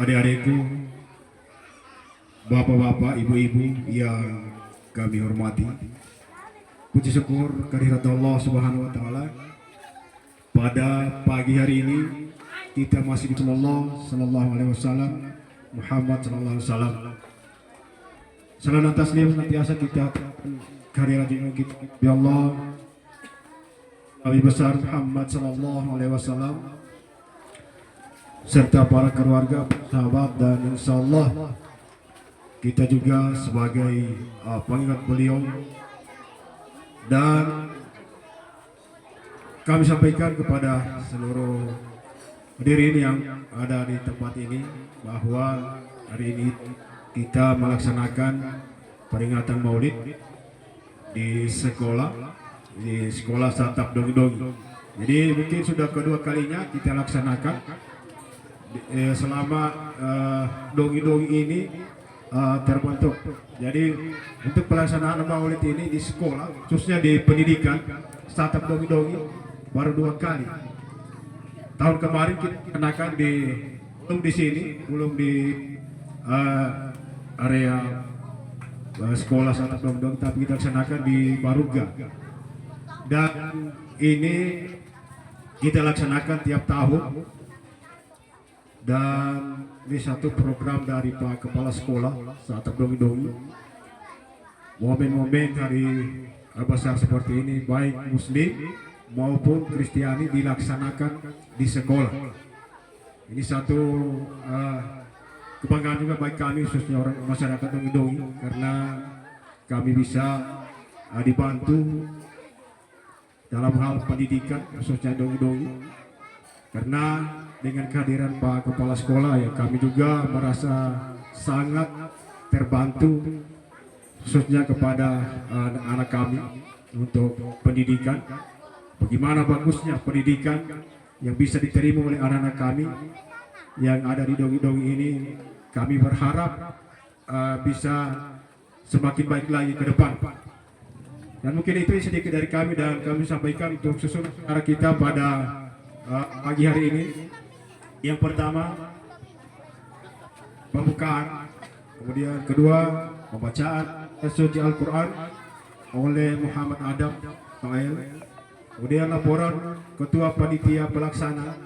Adik-adikku, bapak-bapak, ibu-ibu yang kami hormati, puji syukur kehadirat Allah Subhanahu wa Ta'ala. Pada pagi hari ini kita masih di Sallallahu Alaihi Wasallam, Muhammad Sallallahu Alaihi Wasallam. Salam dan taslim senantiasa kita kehadirat di Allah, Nabi besar Muhammad Sallallahu Alaihi Wasallam, serta para keluarga, sahabat, dan insya Allah kita juga sebagai pengingat beliau. Dan kami sampaikan kepada seluruh hadirin yang ada di tempat ini bahwa hari ini kita melaksanakan peringatan Maulid di sekolah Satap Dongi-Dongi. Jadi mungkin sudah kedua kalinya kita laksanakan. Selama Dongi-Dongi ini terbentuk. Jadi untuk pelaksanaan Maulid ini di sekolah, khususnya di pendidikan Satap Dongi-Dongi baru 2 kali. Tahun kemarin kita kenakan belum di sini, belum di area sekolah Satap Dongi-Dongi, tapi kita laksanakan di Baruga. Dan ini kita laksanakan tiap tahun. Dan ini satu program dari Pak Kepala Sekolah Satap Dongi-Dongi. Momen-momen hari besar seperti ini, baik Muslim maupun Kristiani, dilaksanakan di sekolah. Ini satu kebanggaan juga bagi kami, khususnya orang masyarakat Dongi-Dongi, karena kami bisa dibantu dalam hal pendidikan khususnya Dongi-Dongi. Karena dengan kehadiran Pak Kepala Sekolah ya, kami juga merasa sangat terbantu, khususnya kepada anak-anak kami untuk pendidikan. Bagaimana bagusnya pendidikan yang bisa diterima oleh anak-anak kami yang ada di Dongi-Dongi ini. Kami berharap bisa semakin baik lagi ke depan. Dan mungkin itu sedikit dari kami, dan kami sampaikan untuk susun acara kita pada pagi hari ini. Yang pertama pembukaan, kemudian kedua pembacaan suci Al-Quran oleh Muhammad Adam Tael, kemudian laporan ketua panitia pelaksana,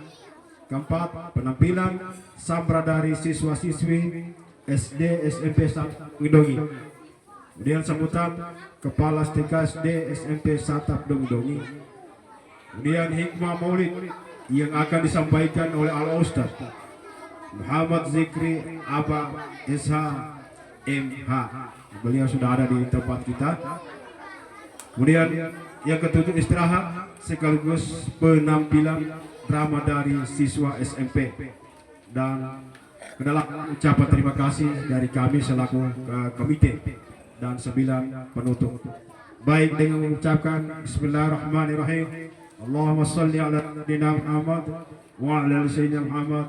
keempat penampilan sambra dari siswa-siswi SD SMP Satap Dongi-Dongi, kemudian sambutan kepala STK SD SMP Satap Dongi-Dongi, kemudian hikmah Maulid yang akan disampaikan oleh Al-Ustaz Muhammad Zikri Aba SH MH. Beliau sudah ada di tempat kita. Kemudian yang ketujuh istirahat sekaligus penampilan drama dari siswa SMP, dan kedalam ucapan terima kasih dari kami selaku komite dan 9 penutup. Baik, dengan mengucapkan Bismillahirrahmanirrahim, Allahumma salli ala nabiyyina Muhammad wa ala ali sayyidina Muhammad.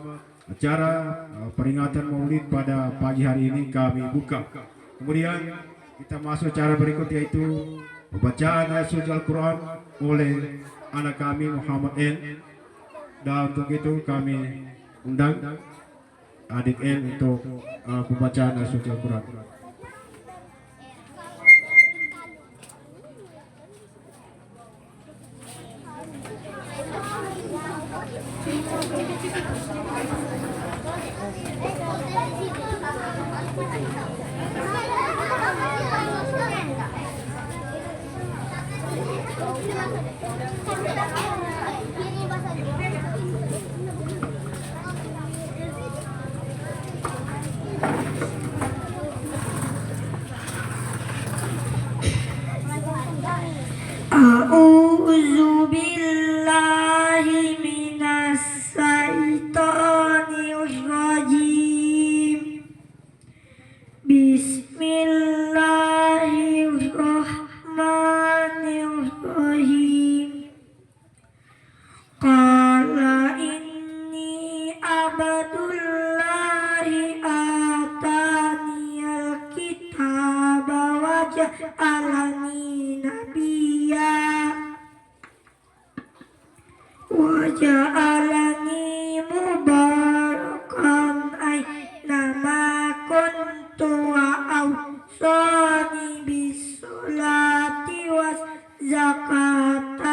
Acara peringatan Maulid pada pagi hari ini kami buka. Kemudian kita masuk acara berikut, yaitu pembacaan ayat suci Al-Quran oleh anak kami Muhammad N. Dan untuk itu kami undang adik N untuk pembacaan ayat suci Al-Quran. A'udzu billahi minas syaitonir rajim. Bismillahirrahmanirrahim. Qala inni abdullahi ataniyal kitaba wa ja'alani nabiyya wa ja'alani mubarakan aynama kuntu wa awsani bisolati was zakati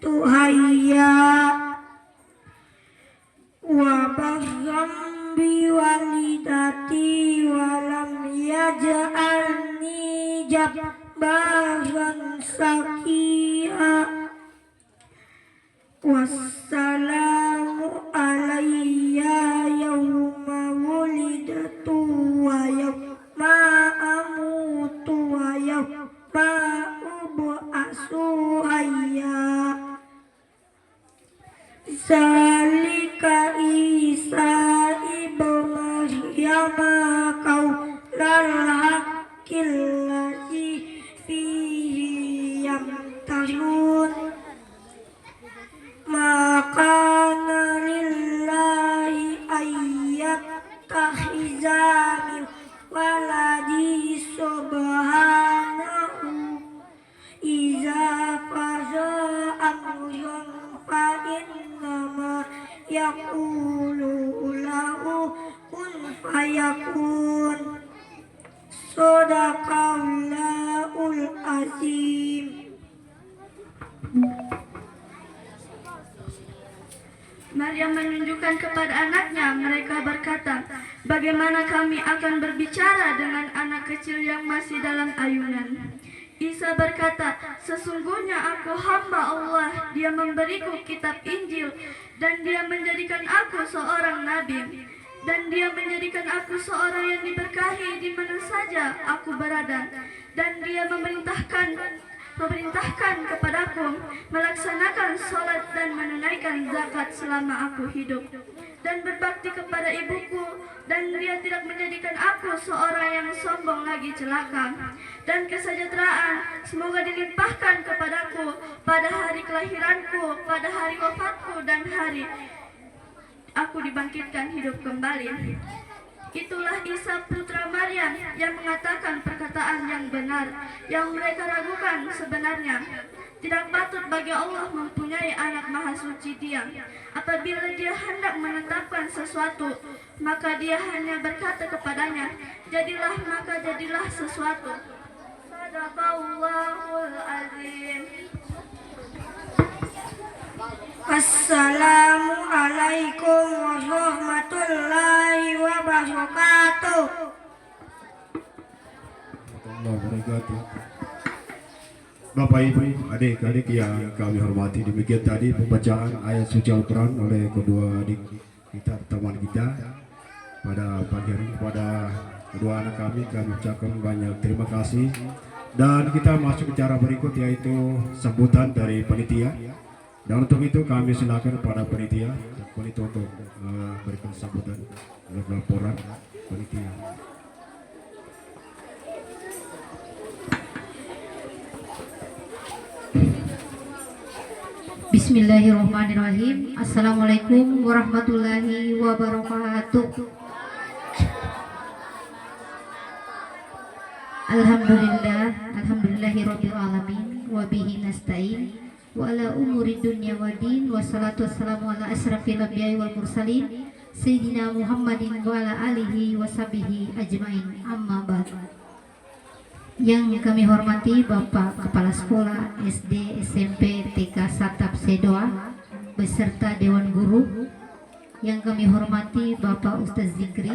tuhayya wa barram biwalidati walam yaj'alni jabbaran sakiya. Wassalamu alayya yawma wulidtu wa yawma amutu wa yawma ub'atsu hayya. Zalika Isa ibnu Maryam qaulal haqqil ladzi fihi yamtarun. Maka lillahi ayyattakhiza min waladi subhanahu iza faza amran fa innama yaqulu lahu kun fayakun. Shadaqallahul azim. Maryam menunjukkan kepada anaknya. Mereka berkata, bagaimana kami akan berbicara dengan anak kecil yang masih dalam ayunan? Isa berkata, sesungguhnya aku hamba Allah. Dia memberiku kitab Injil dan dia menjadikan aku seorang nabi. Dan dia menjadikan aku seorang yang diberkahi di mana saja aku berada. Dan dia memerintahkan kepadaku melaksanakan sholat dan menunaikan zakat selama aku hidup, dan berbakti kepada ibuku, dan dia tidak menjadikan aku seorang yang sombong lagi celaka. Dan kesejahteraan semoga dilimpahkan kepadaku pada hari kelahiranku, pada hari wafatku, dan hari aku dibangkitkan hidup kembali. Itulah Isa putra Maryam yang mengatakan perkataan yang benar, yang mereka ragukan sebenarnya. Tidak patut bagi Allah mempunyai anak maha suci Dia. Apabila Dia hendak menetapkan sesuatu, maka Dia hanya berkata kepadanya, jadilah, maka jadilah sesuatu. Shadaqallahul azim. Assalamualaikum warahmatullahi wabarakatuh. Warahmatullahi wabarakatuh. Bapak Ibu, adik-adik yang kami hormati, demikian tadi pembacaan ayat suci Al-Quran oleh kedua adik kita, teman kita pada pagi hari ini. Kepada kedua anak kami ucapkan banyak terima kasih. Dan kita masuk ke cara berikut, yaitu sambutan dari panitia. Dan untuk itu kami silakan pada panitia untuk berikan sambutan laporan panitia. Bismillahirrahmanirrahim. Assalamualaikum warahmatullahi wabarakatuh. Alhamdulillahirabbil alamin wa bihi nasta'in wa ala umuri dunya waddin wassalatu wassalamu ala asrafil anbiya'i wal mursalin sayyidina Muhammadin wa ala alihi washabihi ajmain. Amma ba'd. Yang kami hormati Bapak Kepala Sekolah SD, SMP, TK Satap Sedoa beserta Dewan Guru. Yang kami hormati Bapak Ustaz Zikri,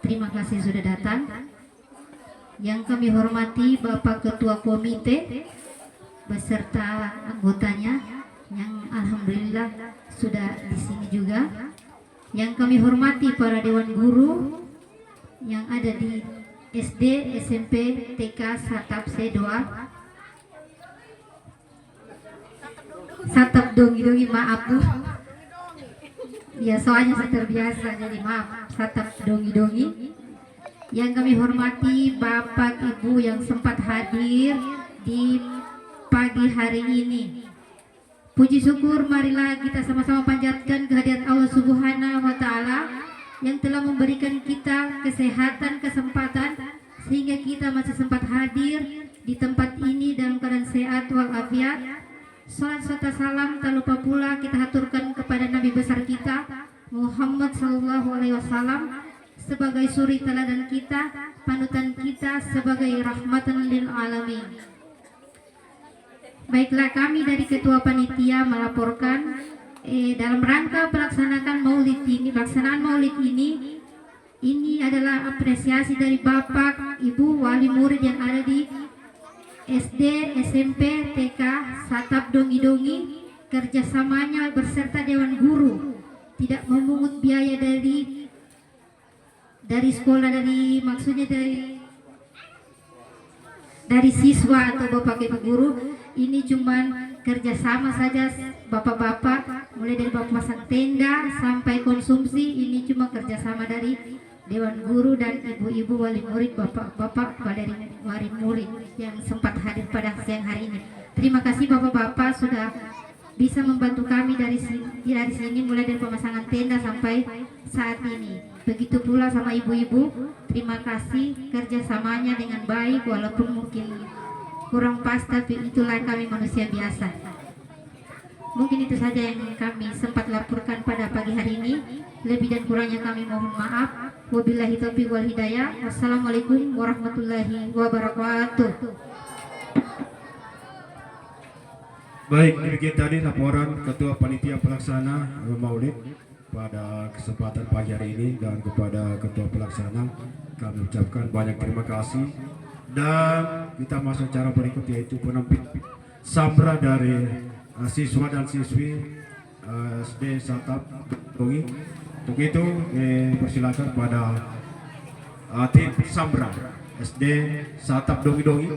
terima kasih sudah datang. Yang kami hormati Bapak Ketua Komite beserta anggotanya yang alhamdulillah sudah di sini juga. Yang kami hormati para Dewan Guru yang ada di SD, SMP, TK Satap Sedoa. Satap dongi-dongi, maaf tuh. Ya soalnya saya terbiasa jadi maaf. Satap dongi-dongi. Yang kami hormati Bapak Ibu yang sempat hadir di pagi hari ini. Puji syukur marilah kita sama-sama panjatkan kehadirat Allah Subhanahu wa taala yang telah memberikan kita kesehatan, kesempatan sehingga kita masih sempat hadir di tempat ini dalam keadaan sehat walafiat. Salat serta salam tak lupa pula kita haturkan kepada Nabi besar kita Muhammad sallallahu alaihi wasallam sebagai suri teladan kita, panutan kita, sebagai rahmatan lil alamin. Baiklah, kami dari Ketua Panitia melaporkan dalam rangka pelaksanaan Maulid ini adalah apresiasi dari Bapak Ibu wali murid yang ada di SD, SMP, TK Satap Dongi-Dongi. Kerjasamanya berserta Dewan Guru tidak memungut biaya dari sekolah, maksudnya dari siswa atau Bapak Ibu guru. Ini cuman kerjasama saja bapak-bapak, mulai dari bapak pasang tenda sampai konsumsi. Ini cuma kerjasama dari Dewan Guru dan ibu-ibu wali murid, bapak-bapak dari wali murid yang sempat hadir pada siang hari ini. Terima kasih bapak-bapak sudah bisa membantu kami dari sini mulai dari pemasangan tenda sampai saat ini. Begitu pula sama ibu-ibu, terima kasih kerjasamanya dengan baik walaupun mungkin kurang pas, tapi itulah kami manusia biasa. Mungkin itu saja yang kami sempat laporkan pada pagi hari ini. Lebih dan kurangnya kami mohon maaf. Wabillahi taufiq wal hidayah. Wassalamualaikum warahmatullahi wabarakatuh. Baik, demikian tadi laporan Ketua Panitia Pelaksana Maulid pada kesempatan pagi hari ini. Dan kepada Ketua Pelaksana kami ucapkan banyak terima kasih. Dan kita masuk cara berikut, yaitu penampil samra dari siswa dan siswi SD Satap Dongi. Untuk itu persilakan pada tim samra SD Satap Dongi-Dongi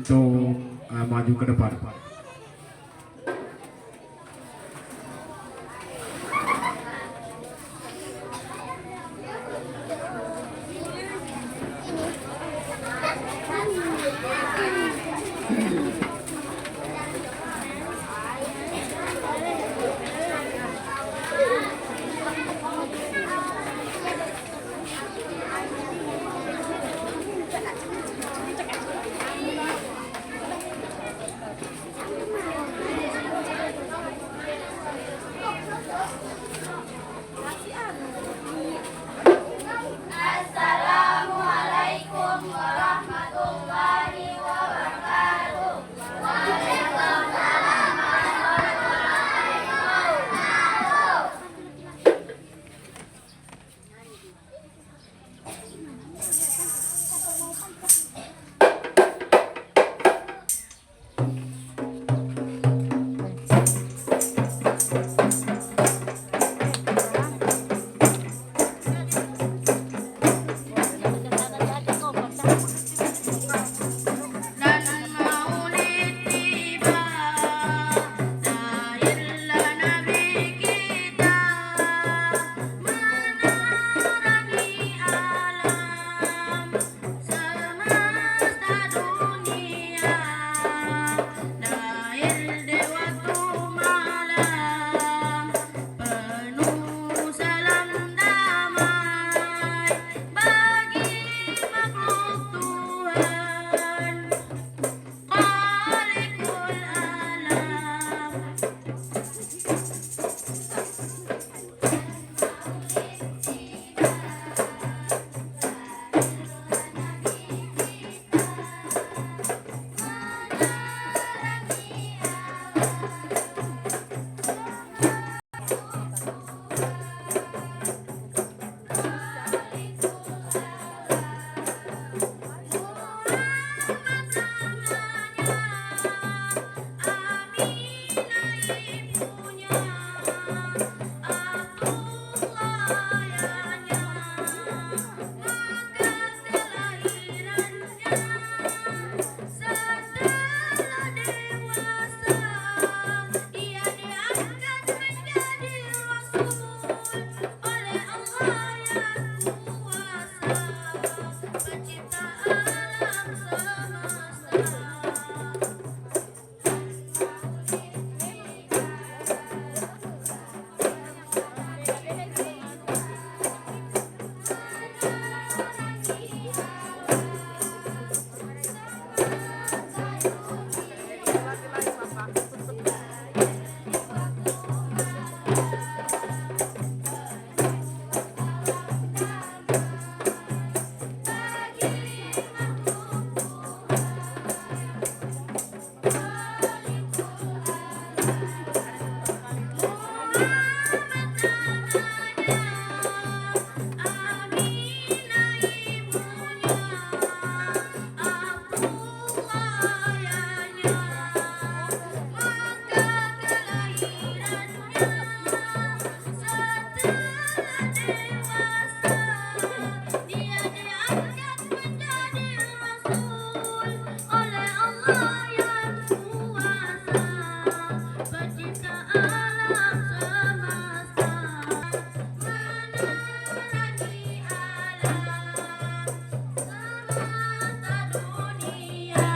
untuk maju ke depan. pencipta alam semesta, menerangi alam semesta dunia,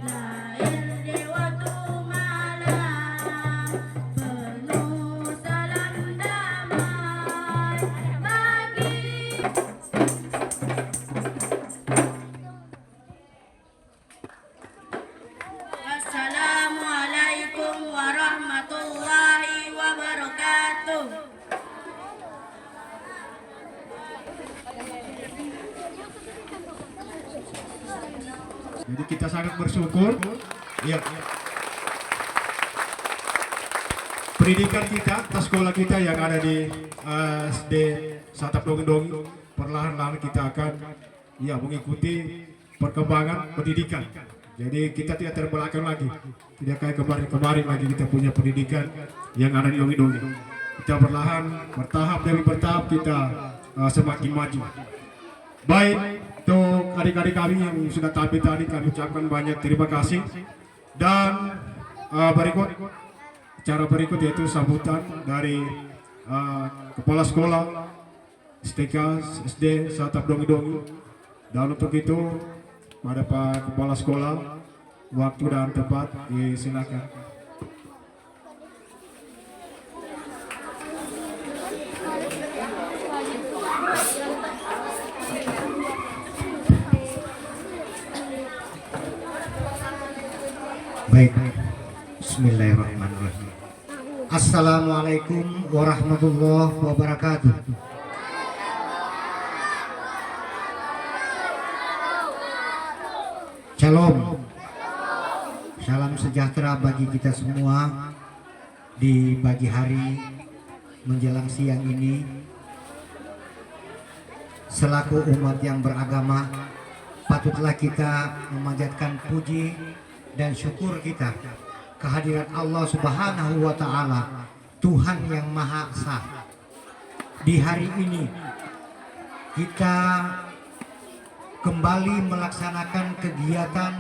lahir di waktu malam, penuh salam damai bagi. Assalamualaikum warahmatullahi wabarakatuh. Jadi kita sangat bersyukur. Ya. Pendidikan kita, sekolah kita yang ada di SD Satap Dongi-Dongi, perlahan-lahan kita akan mengikuti perkembangan pendidikan. Jadi kita tidak terbelakang lagi, tidak kayak kemarin lagi kita punya pendidikan yang ada di Dongi-Dongi. Kita perlahan, bertahap demi bertahap kita semakin maju. Baik, untuk adik-adik kami yang sudah tampil tadi kami ucapkan banyak terima kasih. Dan cara berikut yaitu sambutan dari Kepala Sekolah STK SD Satap Dongi-Dongi. Dan untuk itu pada Pak Kepala Sekolah, waktu dan tempat disilakan. Baik, bismillahirrahmanirrahim. Assalamualaikum warahmatullahi wabarakatuh. Shalom. Salam sejahtera bagi kita semua di pagi hari menjelang siang ini. Selaku umat yang beragama, patutlah kita memanjatkan puji dan syukur kita kehadirat Allah Subhanahu wa Ta'ala, Tuhan yang Maha Esa. Di hari ini kita kembali melaksanakan kegiatan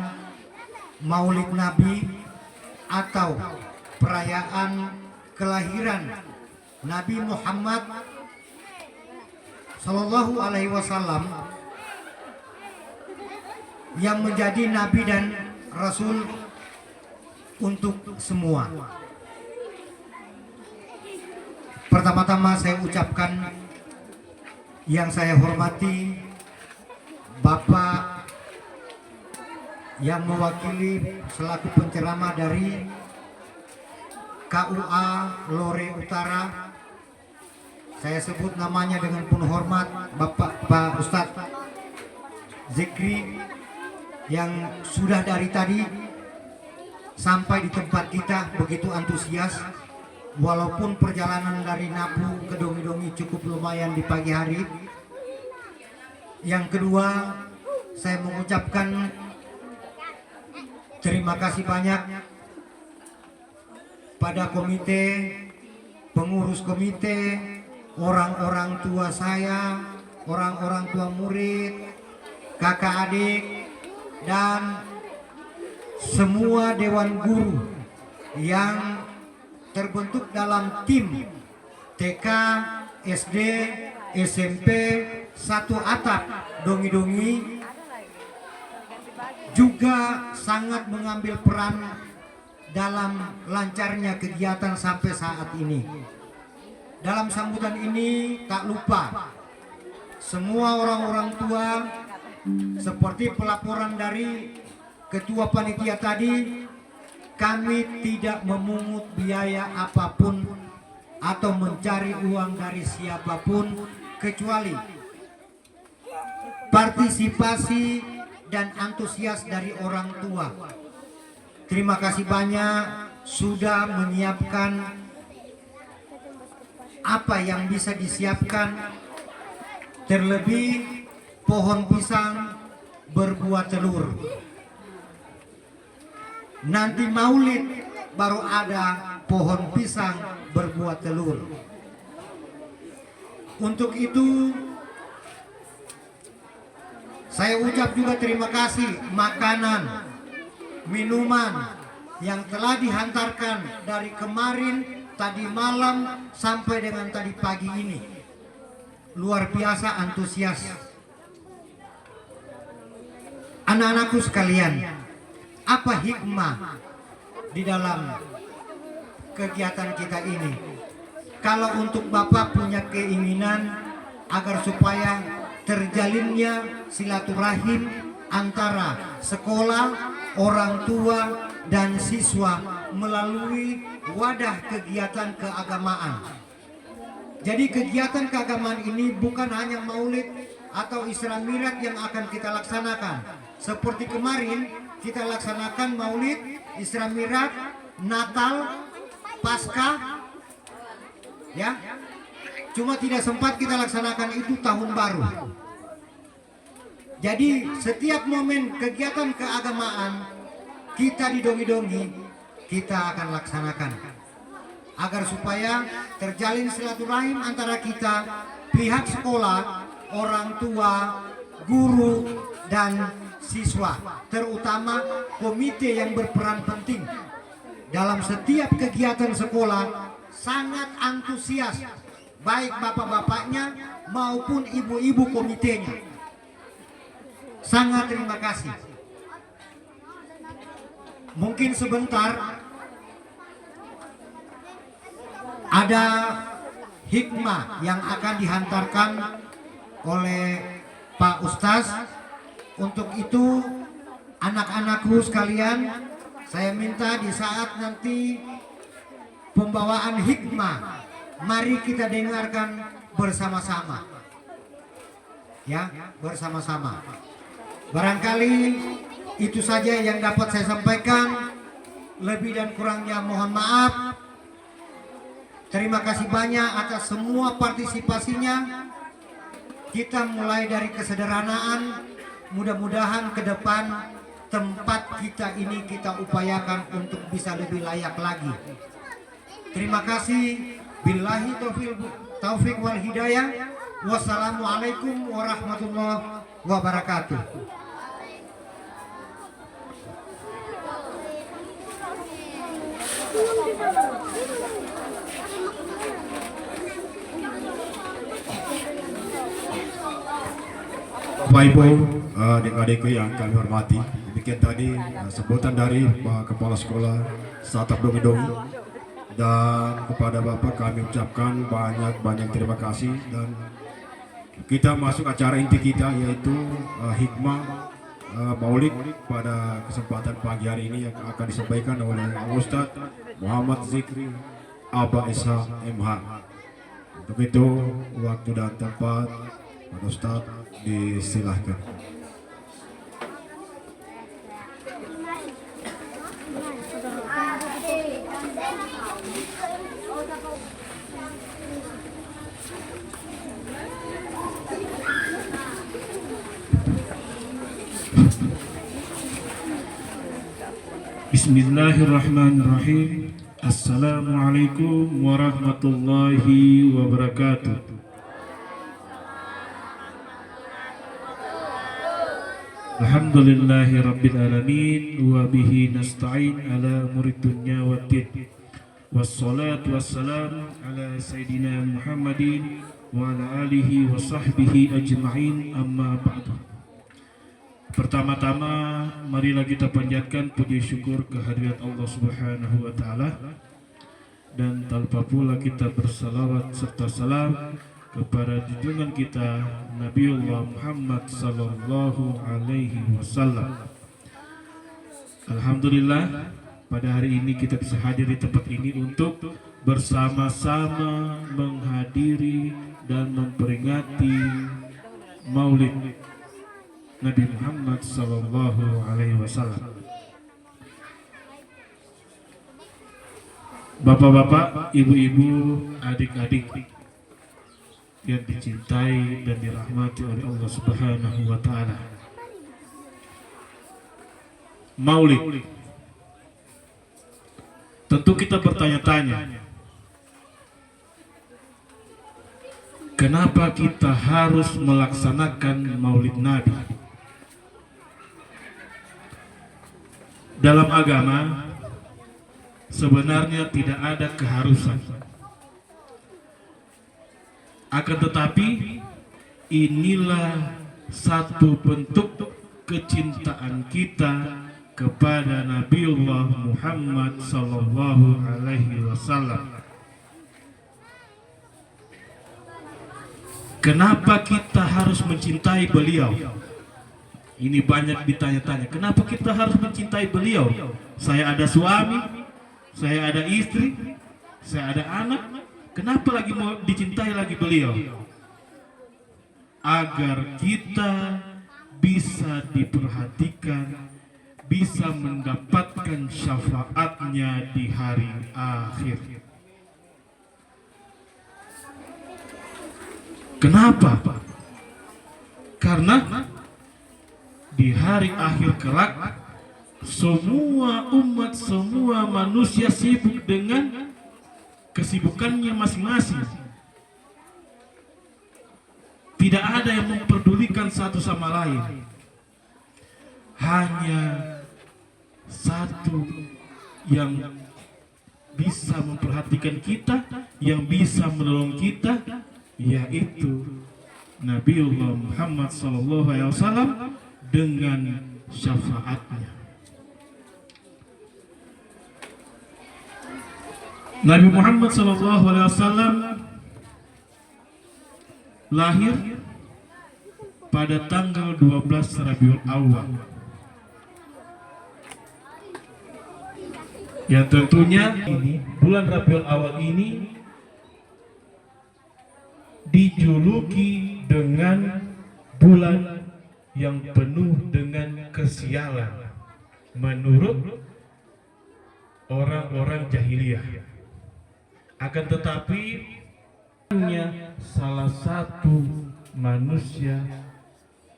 Maulid Nabi atau perayaan kelahiran Nabi Muhammad Sallallahu Alaihi Wasallam yang menjadi Nabi dan Rasul untuk semua. Pertama-tama saya ucapkan yang saya hormati Bapak yang mewakili selaku penceramah dari KUA Lore Utara. Saya sebut namanya dengan penuh hormat, Pak Ustadz Zikri, yang sudah dari tadi sampai di tempat kita begitu antusias, walaupun perjalanan dari Napu ke Dongi-Dongi cukup lumayan di pagi hari. Yang kedua, saya mengucapkan terima kasih banyak pada komite, pengurus komite, orang-orang tua saya, orang-orang tua murid, kakak adik, dan semua dewan guru yang terbentuk dalam tim TK, SD, SMP, satu atap Dongi-Dongi juga sangat mengambil peran dalam lancarnya kegiatan sampai saat ini. Dalam sambutan ini tak lupa semua orang-orang tua, seperti pelaporan dari ketua panitia tadi, kami tidak memungut biaya apapun atau mencari uang dari siapapun kecuali partisipasi dan antusias dari orang tua. Terima kasih banyak sudah menyiapkan apa yang bisa disiapkan, terlebih pohon pisang berbuah telur. Nanti Maulid baru ada pohon pisang berbuah telur. Untuk itu saya ucap juga terima kasih makanan, minuman, yang telah dihantarkan dari kemarin, tadi malam sampai dengan tadi pagi ini. Luar biasa antusias. Anak-anakku sekalian, apa hikmah di dalam kegiatan kita ini? Kalau untuk Bapak punya keinginan agar supaya terjalinnya silaturahim antara sekolah, orang tua, dan siswa melalui wadah kegiatan keagamaan. Jadi kegiatan keagamaan ini bukan hanya maulid atau Isra Mi'raj yang akan kita laksanakan. Seperti kemarin kita laksanakan maulid, Isra Mi'raj, Natal, Paskah, ya. Cuma tidak sempat kita laksanakan itu tahun baru. Jadi setiap momen kegiatan keagamaan kita di Dongi-Dongi kita akan laksanakan agar supaya terjalin silaturahim antara kita, pihak sekolah, orang tua, guru, dan siswa, terutama komite yang berperan penting dalam setiap kegiatan sekolah. Sangat antusias baik bapak-bapaknya maupun ibu-ibu komitenya. Sangat terima kasih. Mungkin sebentar ada hikmah yang akan dihantarkan oleh Pak Ustaz. Untuk itu anak-anakku sekalian, saya minta di saat nanti pembawaan hikmah, mari kita dengarkan bersama-sama. Ya, bersama-sama. Barangkali itu saja yang dapat saya sampaikan. Lebih dan kurangnya mohon maaf. Terima kasih banyak atas semua partisipasinya. Kita mulai dari kesederhanaan. Mudah-mudahan ke depan tempat kita ini kita upayakan untuk bisa lebih layak lagi. Terima kasih. Billahi taufiq wal hidayah. Wassalamualaikum warahmatullahi wabarakatuh. Bapak Ibu, adik-adikku yang kami hormati, demikian tadi sebutan dari Pak Kepala Sekolah Satap Dongi-Dongi, dan kepada Bapak kami ucapkan banyak terima kasih. Dan kita masuk acara inti kita, yaitu hikmah maulid pada kesempatan pagi hari ini yang akan disampaikan oleh Ustadz Muhammad Zikri Aba Esa MH. Untuk itu waktu dan tempat Pak Ustadz disilahkan. Bismillahirrahmanirrahim. Assalamualaikum warahmatullahi wabarakatuh. Alhamdulillahi rabbil alamin wa bihi nasta'in ala umurid dunya waddin. Wassalatu wassalamu ala sayyidina Muhammadin wa ala alihi wa sahbihi ajma'in, amma ba'du. Pertama-tama marilah kita panjatkan puji syukur kehadirat Allah Subhanahu wa taala, dan tanpa pula kita bersalawat serta salam kepada junjungan kita Nabiullah Muhammad sallallahu alaihi wasallam. Alhamdulillah, pada hari ini kita bisa hadir di tempat ini untuk bersama-sama menghadiri dan memperingati Maulid Nabi Muhammad sallallahu alaihi wasallam. Bapak-bapak, ibu-ibu, adik-adik yang dicintai dan dirahmati oleh Allah Subhanahu wa taala. Maulid. Tentu kita bertanya-tanya, kenapa kita harus melaksanakan Maulid Nabi? Dalam agama sebenarnya tidak ada keharusan. Akan tetapi inilah satu bentuk kecintaan kita kepada Nabiullah Muhammad sallallahu alaihi wasallam. Kenapa kita harus mencintai beliau? Ini banyak ditanya-tanya. Kenapa kita harus mencintai beliau? Saya ada suami, saya ada istri, saya ada anak. Kenapa lagi mau dicintai lagi beliau? Agar kita bisa diperhatikan, bisa mendapatkan syafaatnya di hari akhir. Kenapa? Karena di hari akhir kelak semua umat, semua manusia sibuk dengan kesibukannya masing-masing. Tidak ada yang memperdulikan satu sama lain. Hanya satu yang bisa memperhatikan kita, yang bisa menolong kita, yaitu Nabiullah Muhammad SAW dengan syafaatnya. Nabi Muhammad SAW lahir pada tanggal 12 Rabiul Awal, yang tentunya ini bulan Rabiul Awal ini dijuluki dengan bulan yang penuh dengan kesialan menurut orang-orang jahiliyah. Akan tetapi hanya salah satu manusia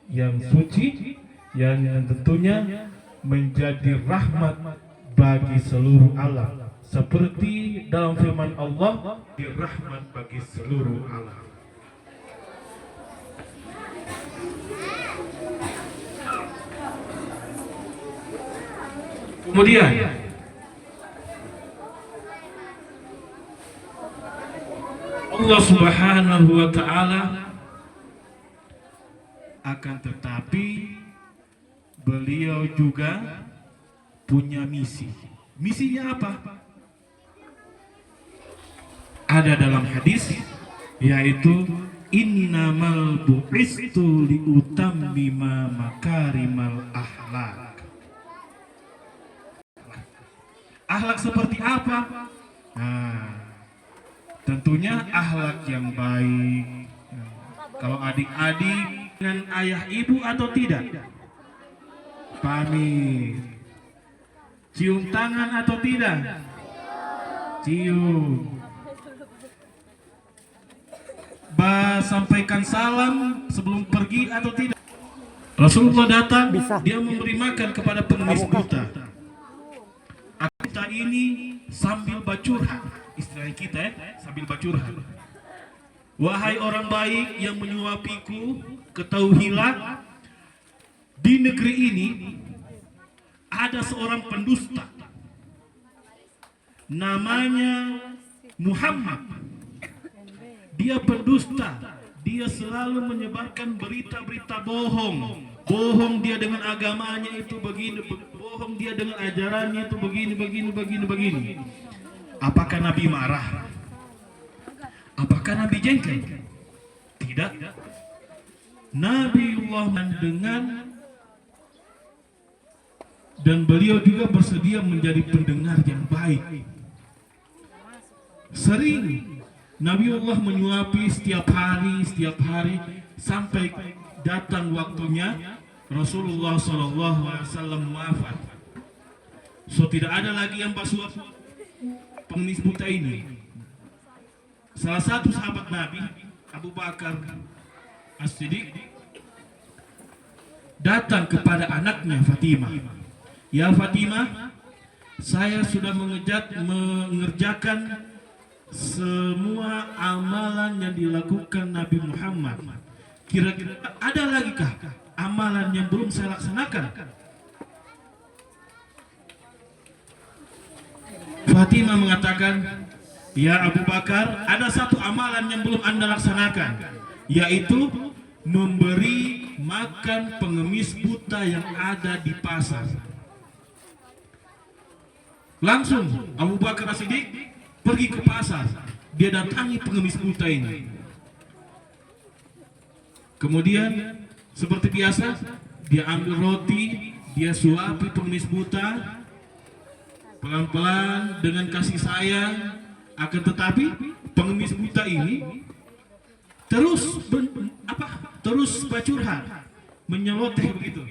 yang suci yang tentunya menjadi rahmat bagi seluruh alam, seperti dalam firman Allah, rahmat bagi seluruh alam. Kemudian Allah Subhanahu wa ta'ala akan tetapi beliau juga punya misi. Misinya apa? Ada dalam hadis, yaitu innamal bu'istu liutammima makarimal akhlak. Akhlak seperti apa? Nah, tentunya akhlak yang baik. Kalau adik-adik dengan ayah ibu atau tidak? Pamit. Cium tangan atau tidak? Cium. Sampaikan salam sebelum pergi atau tidak? Rasulullah datang, dia memberi makan kepada pengemis buta. Kita ini sambil bacurhat, istilah kita sambil bacurhat. Wahai orang baik yang menyuapiku, ketahuilah di negeri ini ada seorang pendusta, namanya Muhammad. Dia pendusta, dia selalu menyebarkan berita-berita bohong. Bohong dia dengan agamanya itu begini, bohong dia dengan ajarannya itu begini. Apakah Nabi marah? Apakah Nabi jengkel? Tidak. Nabiullah mendengar dan beliau juga bersedia menjadi pendengar yang baik. Sering Nabiullah menyuapi setiap hari sampai datang waktunya Rasulullah SAW wafat. So tidak ada lagi yang basuh pengemis buta ini. Salah satu sahabat Nabi, Abu Bakar As-Siddiq, datang kepada anaknya Fatimah. Ya Fatimah, saya sudah mengerjakan semua amalan yang dilakukan Nabi Muhammad. Kira-kira ada lagi kah amalan yang belum saya laksanakan? Fatimah mengatakan, "Ya Abu Bakar, ada satu amalan yang belum Anda laksanakan, yaitu memberi makan pengemis buta yang ada di pasar." Langsung Abu Bakar As-Siddiq pergi ke pasar. Dia datangi pengemis buta ini. Kemudian seperti biasa, dia ambil roti, dia suapi pengemis buta pelan-pelan dengan kasih sayang. Akan tetapi pengemis buta ini terus bercurhat, menyeloteh begitu.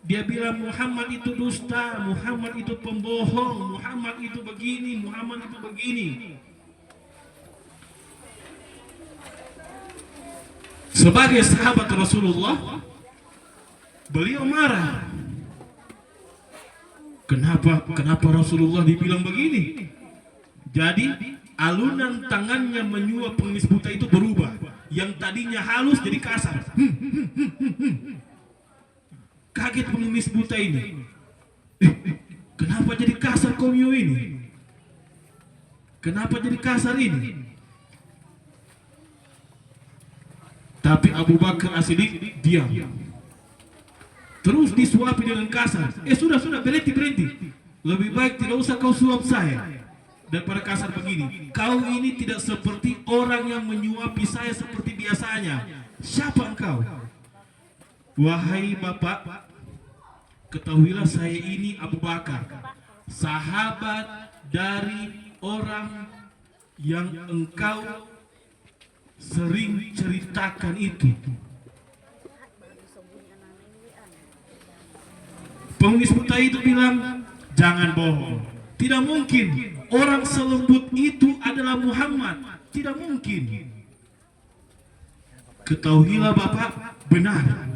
Dia bilang Muhammad itu dusta, Muhammad itu pembohong, Muhammad itu begini, Muhammad itu begini. Sebagai sahabat Rasulullah, beliau marah. Kenapa Rasulullah dibilang begini? Jadi alunan tangannya menyuap pengemis buta itu berubah. Yang tadinya halus jadi kasar. Kaget pengemis buta ini. Kenapa jadi kasar komio ini? Kenapa jadi kasar ini? Tapi Abu Bakar As-Siddiq diam. Terus disuapi dengan kasar. Sudah, berhenti. Lebih baik tidak usah kau suap saya daripada kasar begini. Kau ini tidak seperti orang yang menyuapi saya seperti biasanya. Siapa engkau? Wahai Bapak, ketahuilah saya ini Abu Bakar, sahabat dari orang yang engkau sering ceritakan itu. Pengemis buta itu bilang, jangan bohong. Tidak mungkin orang selembut itu adalah Muhammad. Tidak mungkin. Ketahuilah Bapak, benar.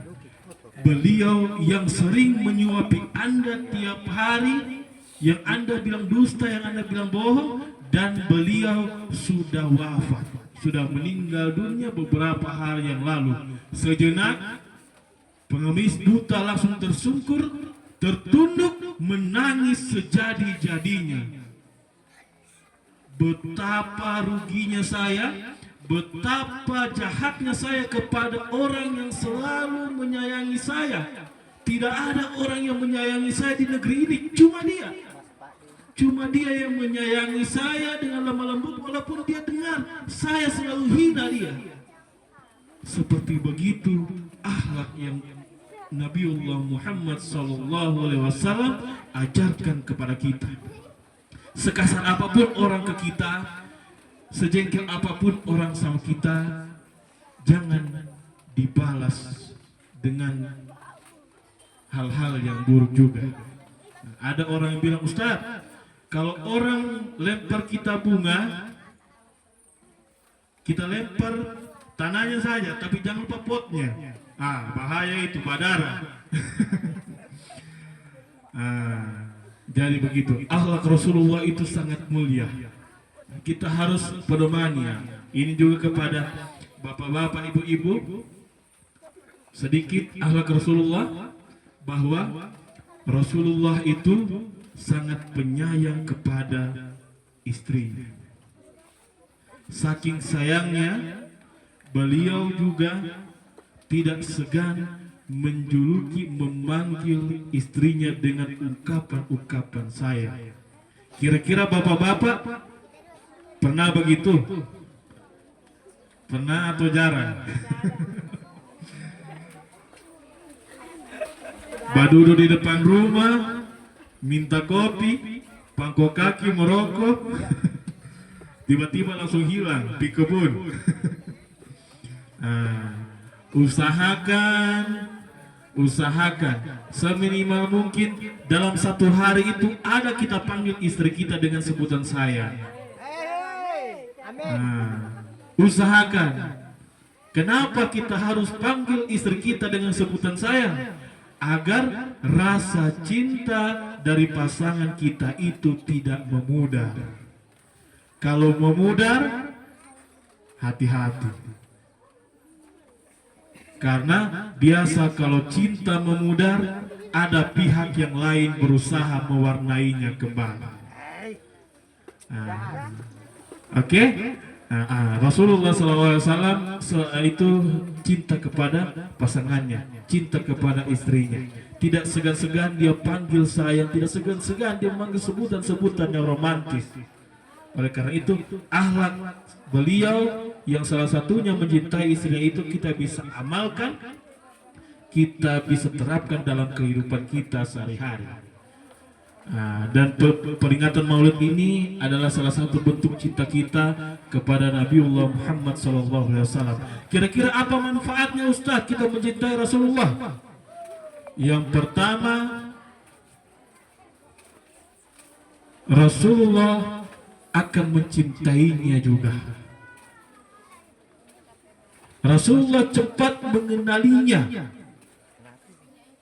Beliau yang sering menyuapi Anda tiap hari, yang Anda bilang dusta, yang Anda bilang bohong, dan beliau sudah wafat. Sudah meninggal dunia beberapa hari yang lalu. Sejenak, pengemis buta langsung tersungkur, tertunduk, menangis sejadi-jadinya. Betapa ruginya saya, betapa jahatnya saya kepada orang yang selalu menyayangi saya. Tidak ada orang yang menyayangi saya di negeri ini, cuma dia. Cuma dia yang menyayangi saya dengan lemah lembut, walaupun dia dengar saya selalu hina dia. Seperti begitu akhlak yang Nabiullah Muhammad SAW ajarkan kepada kita. Sekasar apapun orang ke kita, sejengkel apapun orang sama kita, jangan dibalas dengan hal-hal yang buruk juga. Ada orang yang bilang, Ustaz, kalau orang lempar kita bunga, kita lempar tanahnya saja, tapi jangan lupa potnya. Bahaya itu, badara. Jadi begitu. Akhlak Rasulullah itu sangat mulia. Kita harus pedomaninya. Ini juga kepada bapak-bapak, ibu-ibu. Sedikit akhlak Rasulullah, bahwa Rasulullah itu sangat penyayang kepada istrinya. Saking sayangnya, beliau juga tidak segan menjuluki, memanggil istrinya dengan ungkapan-ungkapan sayang. Kira-kira bapak-bapak pernah begitu? Pernah atau jarang? Badudu di depan rumah, minta kopi, pangkok kaki merokok, tiba-tiba langsung hilang di kebun. Usahakan seminimal mungkin dalam satu hari itu ada kita panggil istri kita dengan sebutan sayang. Usahakan. Kenapa kita harus panggil istri kita dengan sebutan sayang? Agar rasa cinta dari pasangan kita itu tidak memudar. Kalau memudar, hati-hati. Karena biasa kalau cinta memudar, ada pihak yang lain berusaha mewarnainya kembali. Oke. Rasulullah SAW itu cinta kepada pasangannya, cinta kepada istrinya. Tidak segan-segan dia panggil sayang, tidak segan-segan dia memanggil sebutan-sebutan yang romantis. Oleh karena itu, akhlak beliau yang salah satunya mencintai istrinya itu kita bisa amalkan, kita bisa terapkan dalam kehidupan kita sehari-hari. Dan peringatan Maulid ini adalah salah satu bentuk cinta kita kepada Nabiullah Muhammad SAW. Kira-kira apa manfaatnya Ustaz kita mencintai Rasulullah? Yang pertama, Rasulullah akan mencintainya juga. Rasulullah cepat mengenalinya.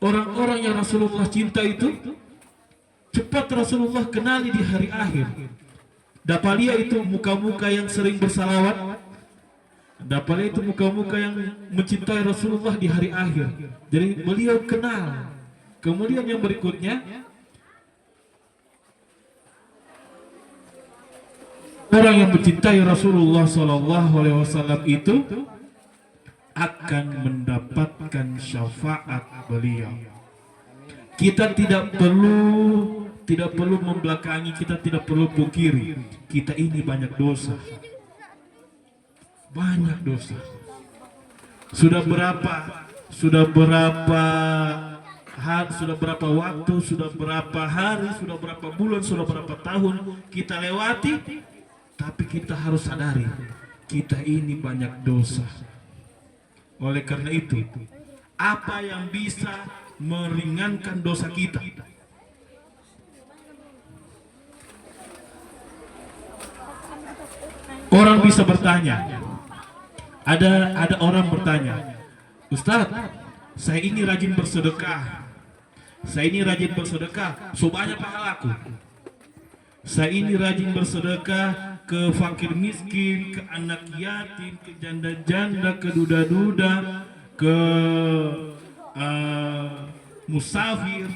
Orang-orang yang Rasulullah cinta itu cepat Rasulullah kenali di hari akhir. Dapalia itu muka-muka yang sering bersalawat. Dapalia itu muka-muka yang mencintai Rasulullah di hari akhir. Jadi beliau kenal. Kemudian yang berikutnya, orang yang mencintai Rasulullah SAW itu akan mendapatkan syafaat beliau. Kita tidak perlu membelakangi, kita tidak perlu pungkiri, kita ini banyak dosa. Banyak dosa. Sudah berapa waktu, sudah berapa hari, sudah berapa bulan, sudah berapa tahun kita lewati, tapi kita harus sadari kita ini banyak dosa. Oleh karena itu, apa yang bisa meringankan dosa kita? Orang bisa bertanya, ada orang bertanya, Ustaz, saya ini rajin bersedekah, so banyak pahalaku. Saya ini rajin bersedekah ke fakir miskin, ke anak yatim, ke janda-janda, ke duda-duda, ke musafir.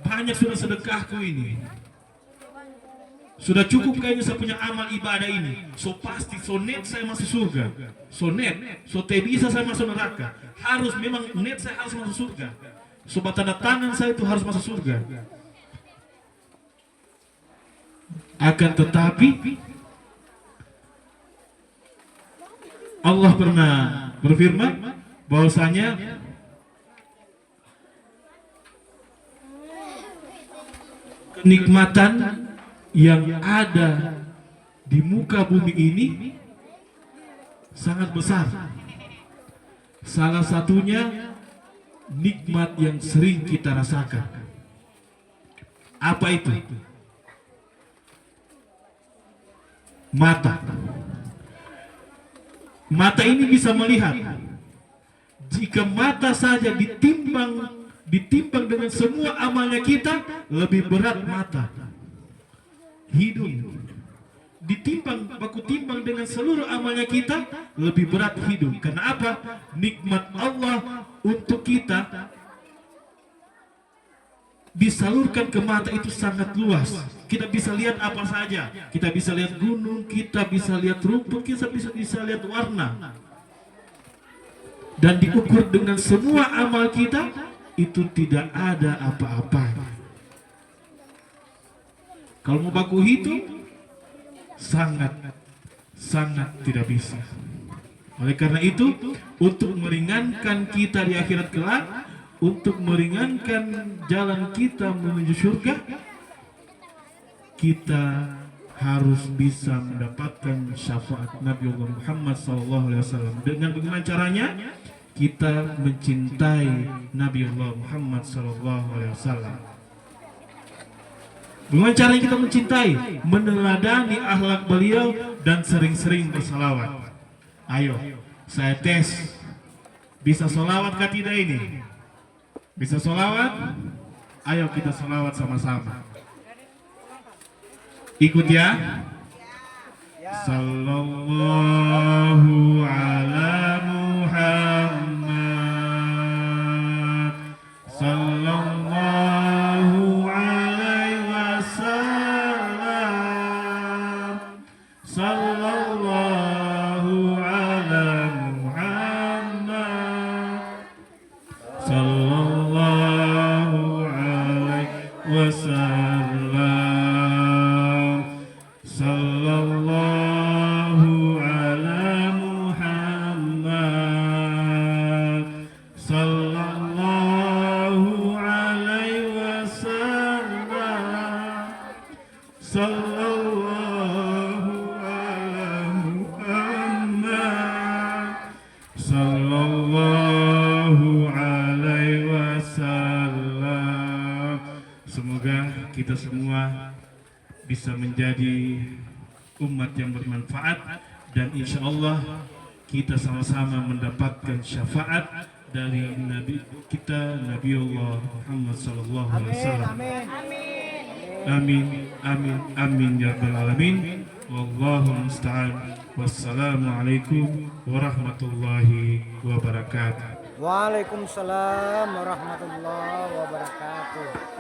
Banyak sudah sedekahku ini. Sudah cukup kayaknya saya punya amal ibadah ini. So pasti, so net saya masuk surga. So net, so bisa saya masuk neraka. Harus, memang net saya harus masuk surga. So tanda tangan saya itu harus masuk surga. Akan tetapi Allah pernah berfirman bahwasanya kenikmatan yang ada di muka bumi ini sangat besar. Salah satunya nikmat yang sering kita rasakan. Apa itu? Mata. Mata ini bisa melihat. Jika mata saja ditimbang dengan semua amalnya kita, lebih berat mata. Hidung baku timbang dengan seluruh amalnya kita, lebih berat hidung. Karena apa? Nikmat Allah untuk kita disalurkan ke mata itu sangat luas. Kita bisa lihat apa saja. Kita bisa lihat gunung, kita bisa lihat rumput, kita bisa lihat warna. Dan diukur dengan semua amal kita, itu tidak ada apa-apa. Kalau mau baku hitung, sangat tidak bisa. Oleh karena itu, untuk meringankan kita di akhirat kelak, untuk meringankan jalan kita menuju surga, kita harus bisa mendapatkan syafaat Nabi Muhammad SAW. Dengan bagaimana caranya? Kita mencintai Nabi Muhammad SAW. Bagaimana caranya kita mencintai? Meneladani akhlak beliau dan sering-sering bersalawat. Ayo, saya tes. Bisa solawat kah tidak ini? Bisa solawat? Ayo kita solawat sama-sama. Ikut ya. Sallallahu ala Muhammad. Sallallahu alaihi wasallam. sallallahu ala Muhammad sallallahu alaihi wasallam sallallahu ala Muhammad sallallahu alaihi wasallam sallallahu ala Muhammad sallallahu alaihi wasallam. Semoga kita semua bisa menjadi umat yang bermanfaat dan insya Allah kita sama-sama mendapatkan syafaat dari Nabi kita Nabiullah Muhammad sallallahu alaihi wasallam. Amin amin amin ya rabbal alamin. Wallahu musta'an. Wassalamualaikum warahmatullahi wabarakatuh. Waalaikumsalam warahmatullahi wabarakatuh.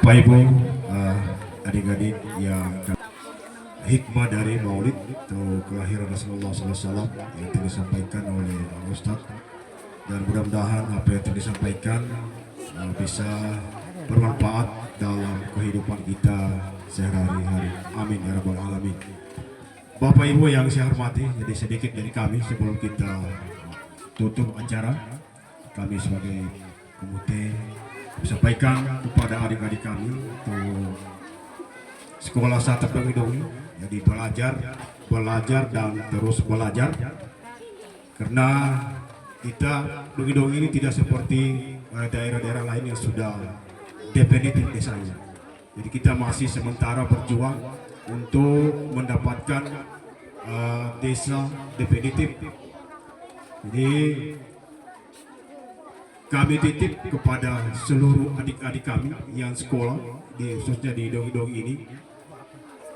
Bapak Ibu, adik-adik yang hikmah dari Maulid atau kelahiran Rasulullah SAW yang telah disampaikan oleh Ustadz, dan mudah-mudahan apa yang telah disampaikan bisa bermanfaat dalam kehidupan kita sehari-hari. Amin ya rabbal alamin. Bapak Ibu yang saya hormati, jadi sedikit dari kami sebelum kita tutup acara, kami sebagai komite sampaikan kepada adik-adik kami untuk sekolah Sata Dongi-Dongi, jadi belajar dan terus belajar, karena kita Dongi-Dongi ini tidak seperti daerah-daerah lain yang sudah definitif desanya. Jadi kita masih sementara berjuang untuk mendapatkan desa definitif. Jadi kami titip kepada seluruh adik-adik kami yang sekolah khususnya di Dongi-Dongi ini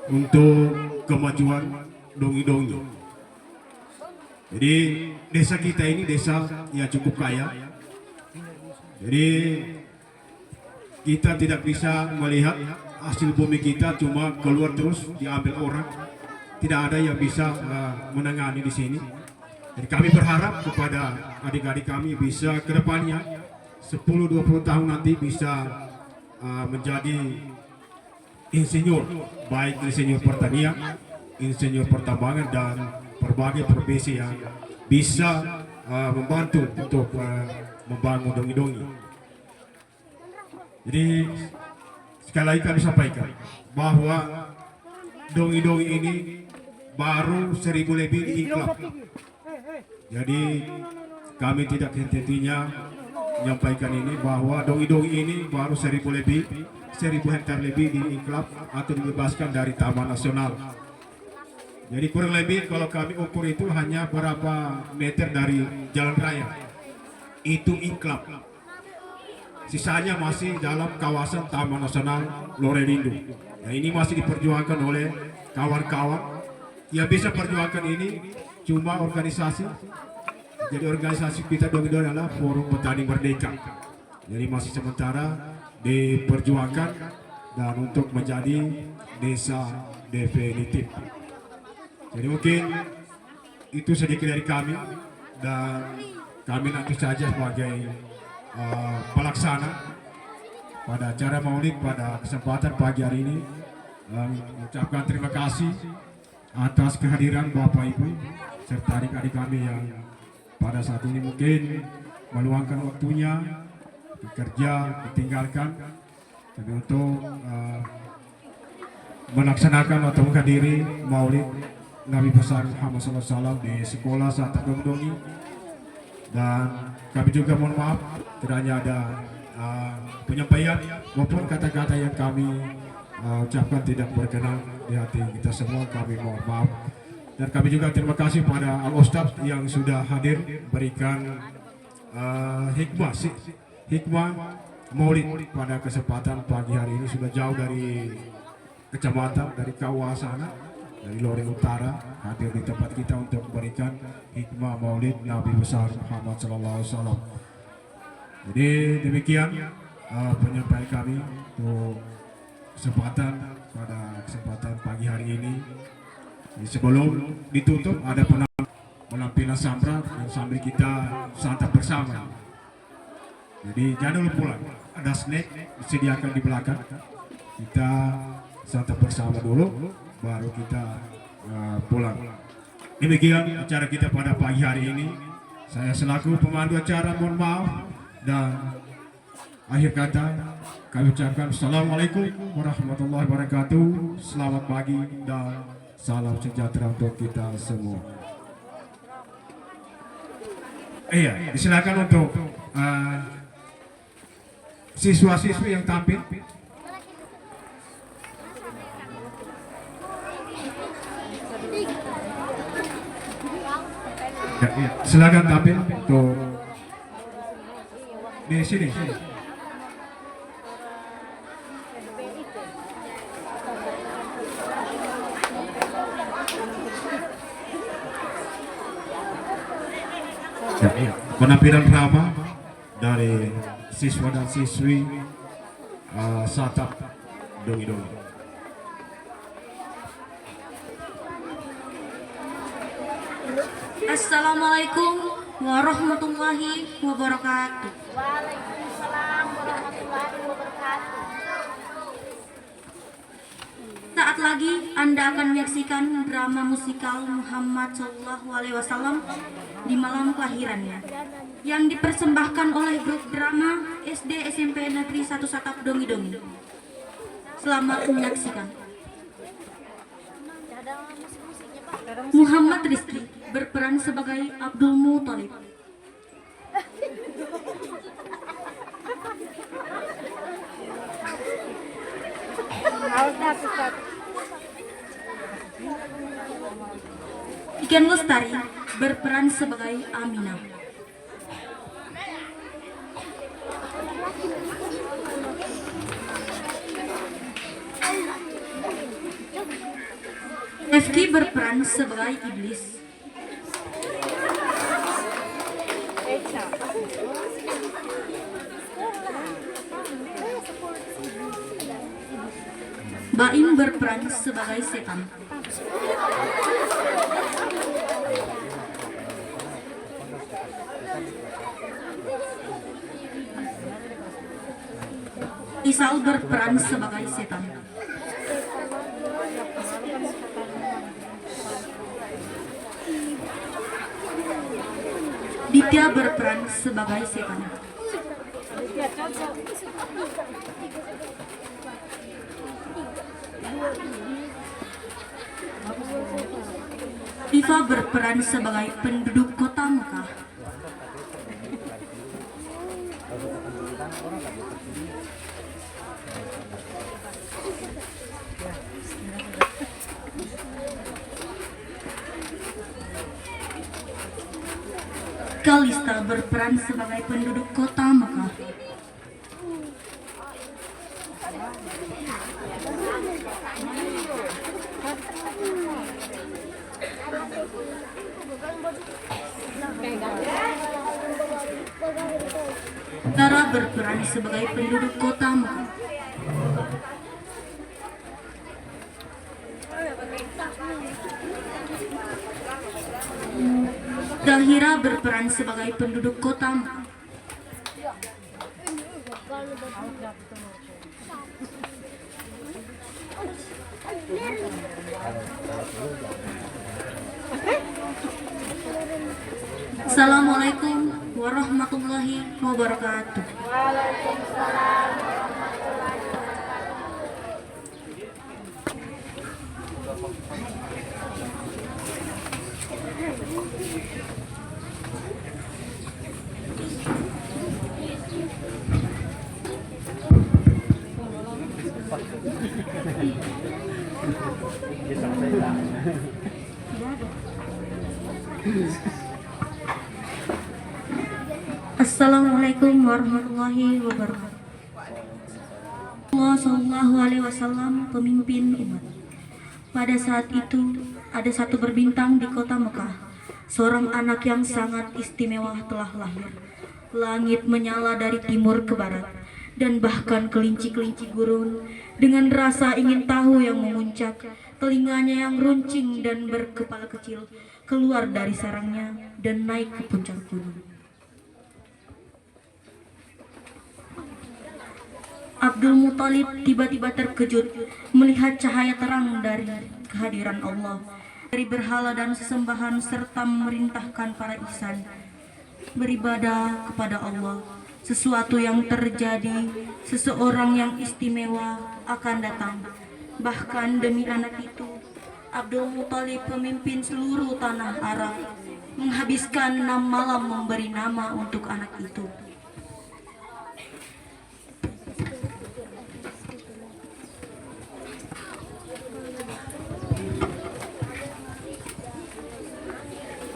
untuk kemajuan Dongi-Dongi. Jadi desa kita ini desa yang cukup kaya. Jadi kita tidak bisa melihat hasil bumi kita cuma keluar terus diambil orang. Tidak ada yang bisa menangani di sini. Jadi kami berharap kepada adik-adik kami bisa ke depannya 10-20 tahun nanti bisa menjadi insinyur, baik insinyur pertanian, insinyur pertambangan dan berbagai profesi yang bisa membantu untuk membangun Dongi-Dongi. Jadi sekali lagi kami sampaikan bahwa Dongi-Dongi ini baru 1000 lebih diiklap. Jadi kami tidak henti-hentinya menyampaikan ini bahwa Dongi-Dongi ini baru 1000 lebih, 1000 hektar lebih diiklap atau dibebaskan dari Taman Nasional. Jadi kurang lebih kalau kami ukur itu hanya berapa meter dari jalan raya. Itu iklap. Sisanya masih dalam kawasan Taman Nasional Lorelindo. Nah, ini masih diperjuangkan oleh kawan-kawan. Yang bisa perjuangkan ini cuma organisasi. Jadi organisasi kita Dongi-Dongi adalah Forum Petani Merdeka. Jadi masih sementara diperjuangkan dan untuk menjadi desa definitif. Jadi mungkin itu sedikit dari kami, dan kami nanti saja sebagai pelaksana pada acara Maulid pada kesempatan pagi hari ini mengucapkan terima kasih atas kehadiran Bapak Ibu serta adik-adik kami yang pada saat ini mungkin meluangkan waktunya bekerja, ditinggalkan tapi untuk melaksanakan atau menghadiri Maulid Nabi besar Muhammad SAW di sekolah Sata Dongi-Dongi. Dan kami juga mohon maaf kiranya ada penyampaian maupun kata-kata yang kami ucapkan tidak berkenan di hati kita semua, kami mohon maaf. Dan kami juga terima kasih pada Al-Ustadz yang sudah hadir berikan hikmah Maulid pada kesempatan pagi hari ini, sudah jauh dari kecamatan, dari KUA sana. dari Loreng Utara hadir di tempat kita untuk memberikan hikmah Maulid Nabi besar Muhammad sallallahu alaihi wasallam. Jadi demikian penyampaian kami untuk kesempatan pagi hari ini. Sebelum ditutup ada penampilan samrat yang sambil kita santap bersama. Jadi jangan dulu pulang, ada snack disediakan di belakang. Kita santap bersama dulu, baru kita pulang. Demikian acara kita pada pagi hari ini. Saya selaku pemandu acara mohon maaf, dan akhir kata kami ucapkan Assalamualaikum warahmatullahi wabarakatuh. Selamat pagi dan salam sejahtera untuk kita semua. Iya, disilakan untuk siswa-siswi yang tampil. Ya, iya. Silakan tampil untuk di sini. Ya, iya. Penampilan drama dari siswa dan siswi Satap Dongi-Dongi. Assalamualaikum warahmatullahi wabarakatuh. Waalaikumsalam warahmatullahi wabarakatuh. Saat lagi Anda akan menyaksikan drama musikal Muhammad Sallallahu Alaihi Wasallam di malam kelahirannya, yang dipersembahkan oleh grup drama SD SMP Negeri 1 Satap Dongi-Dongi. Selamat menyaksikan. Muhammad Rizky berperan sebagai Abdul Muthalib. Iken Lestari berperan sebagai Aminah. Rifki berperan sebagai Iblis. Baim berperan sebagai setan. Isal berperan sebagai setan. Ditya berperan sebagai setan. Diva berperan sebagai penduduk kota Mekah. Kalista berperan sebagai penduduk kota Mekah. Tara berperan sebagai penduduk kota Mekah. Dahira berperan sebagai penduduk kota Mekah. Assalamualaikum warahmatullahi wabarakatuh. Waalaikumsalam. Assalamualaikum warahmatullahi wabarakatuh. Allah Sallallahu Alaihi Wasallam, pemimpin umat. Pada saat itu, ada satu berbintang di kota Mekah. Seorang anak yang sangat istimewa telah lahir. Langit menyala dari timur ke barat, dan bahkan kelinci-kelinci gurun dengan rasa ingin tahu yang memuncak, telinganya yang runcing dan berkepala kecil keluar dari sarangnya dan naik ke puncak gunung. Abdul Muthalib tiba-tiba terkejut melihat cahaya terang dari kehadiran Allah, dari berhala dan sesembahan, serta memerintahkan para ihsan beribadah kepada Allah. Sesuatu yang terjadi, seseorang yang istimewa akan datang. Bahkan demi anak itu, Abdul Muthalib, pemimpin seluruh tanah Arab, menghabiskan 6 malam memberi nama untuk anak itu.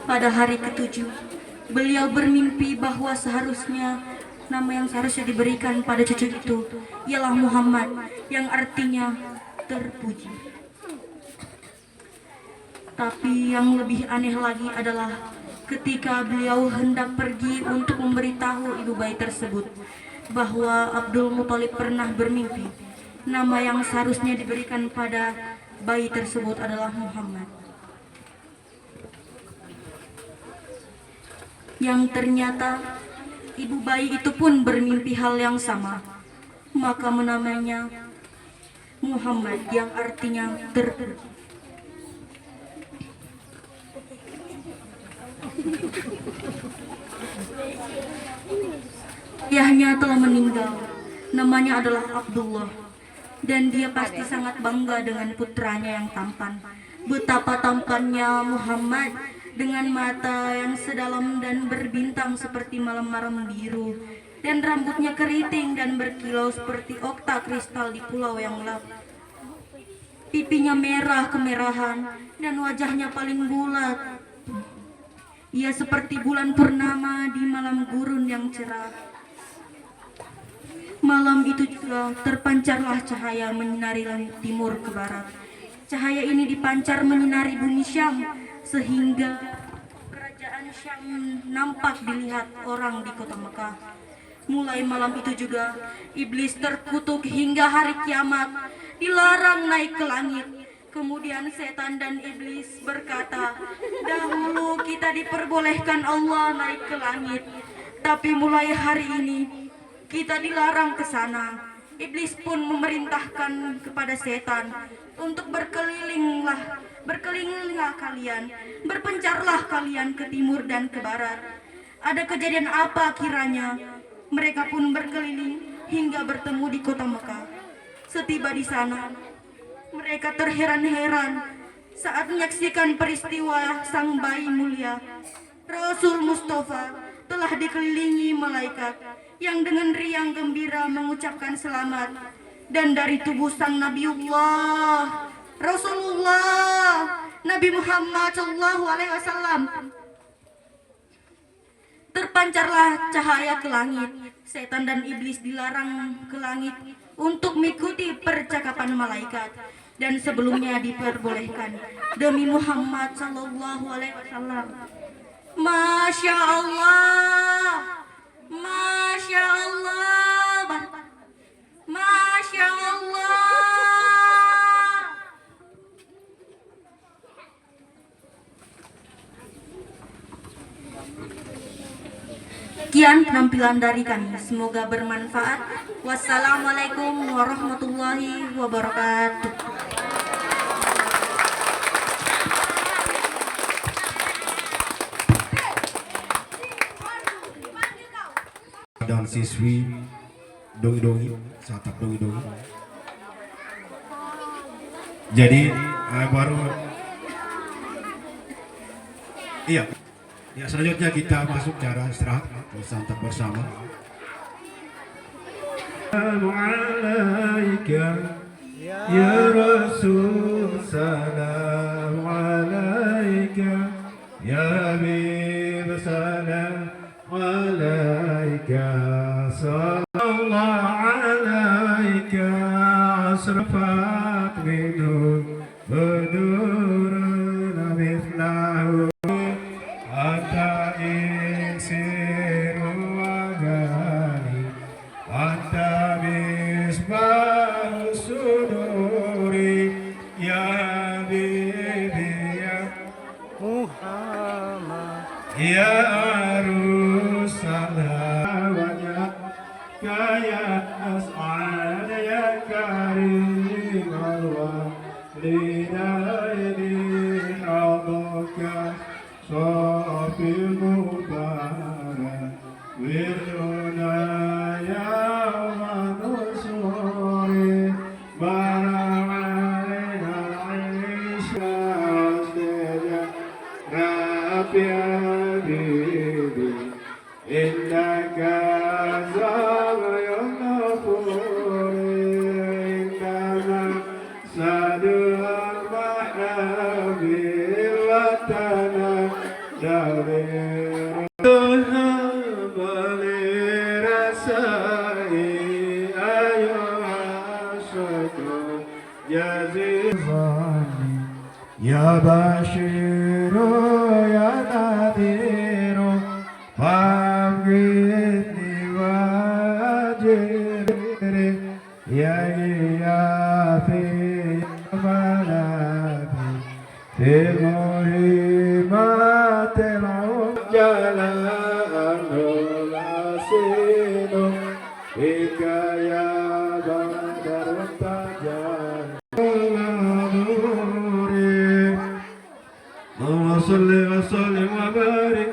Pada hari ke-7, beliau bermimpi bahwa nama yang seharusnya diberikan pada cucu itu ialah Muhammad, yang artinya terpuji. Tapi yang lebih aneh lagi adalah ketika beliau hendak pergi untuk memberitahu ibu bayi tersebut bahwa Abdul Muthalib pernah bermimpi nama yang seharusnya diberikan pada bayi tersebut adalah Muhammad. Yang ternyata ibu bayi itu pun bermimpi hal yang sama, maka menamainya Muhammad, yang artinya terpuji. Ayahnya telah meninggal, namanya adalah Abdullah, dan dia pasti sangat bangga dengan putranya yang tampan. Betapa tampannya Muhammad, dengan mata yang sedalam dan berbintang seperti malam-malam biru, dan rambutnya keriting dan berkilau seperti okta kristal di pulau yang gelap. Pipinya merah kemerahan dan wajahnya paling bulat. Ia seperti bulan purnama di malam gurun yang cerah. Malam itu juga terpancarlah cahaya menyinari langit timur ke barat. Cahaya ini dipancar menyinari bumi Syam, sehingga kerajaan Syam nampak dilihat orang di kota Mekah. Mulai malam itu juga, iblis terkutuk hingga hari kiamat, dilarang naik ke langit. Kemudian setan dan iblis berkata, dahulu kita diperbolehkan Allah naik ke langit, tapi mulai hari ini kita dilarang ke sana. Iblis pun memerintahkan kepada setan untuk berkelilinglah kalian, berpencarlah kalian ke timur dan ke barat. Ada kejadian apa kiranya? Mereka pun berkeliling hingga bertemu di kota Mekah. Setiba di sana, mereka terheran-heran saat menyaksikan peristiwa sang bayi mulia. Rasul Mustafa telah dikelilingi malaikat yang dengan riang gembira mengucapkan selamat, dan dari tubuh sang Nabiullah Rasulullah Nabi Muhammad SAW terpancarlah cahaya ke langit. Setan dan iblis dilarang ke langit untuk mengikuti percakapan malaikat, dan sebelumnya diperbolehkan. Demi Muhammad SAW. Masya Allah, Masya Allah, Masya Allah. Sekian penampilan dari kami, semoga bermanfaat. Wassalamualaikum warahmatullahi wabarakatuh. Dan siswi dongi-dongi, satap dongi-dongi. Jadi baru iya. Ya, selanjutnya kita masuk cara istirahat, bersantap bersama. Assalamualaikum ya Rasul, salam alaika ya Habib, salam alaika, sallallahu alaika, asrafat minhu insiru wagali anta misbah suduri ya habibi ya Muhammad ya Rasulullah ya as'ad ya karim Allah lidayni hadaka صافي المبارك وردنا يوم نصور برع علينا العيش رب يا حبيبي إنك زار الغفور إنما سدوا المحابي وتنا Tuhan beli rasai ayo syukur jazizani ya bashiru ya nadiru famgitni wajiri ya iyafi malabi fi muhimmatil jalanul asinu hikaya badar tajan Allahumma salli wa sallim wa barik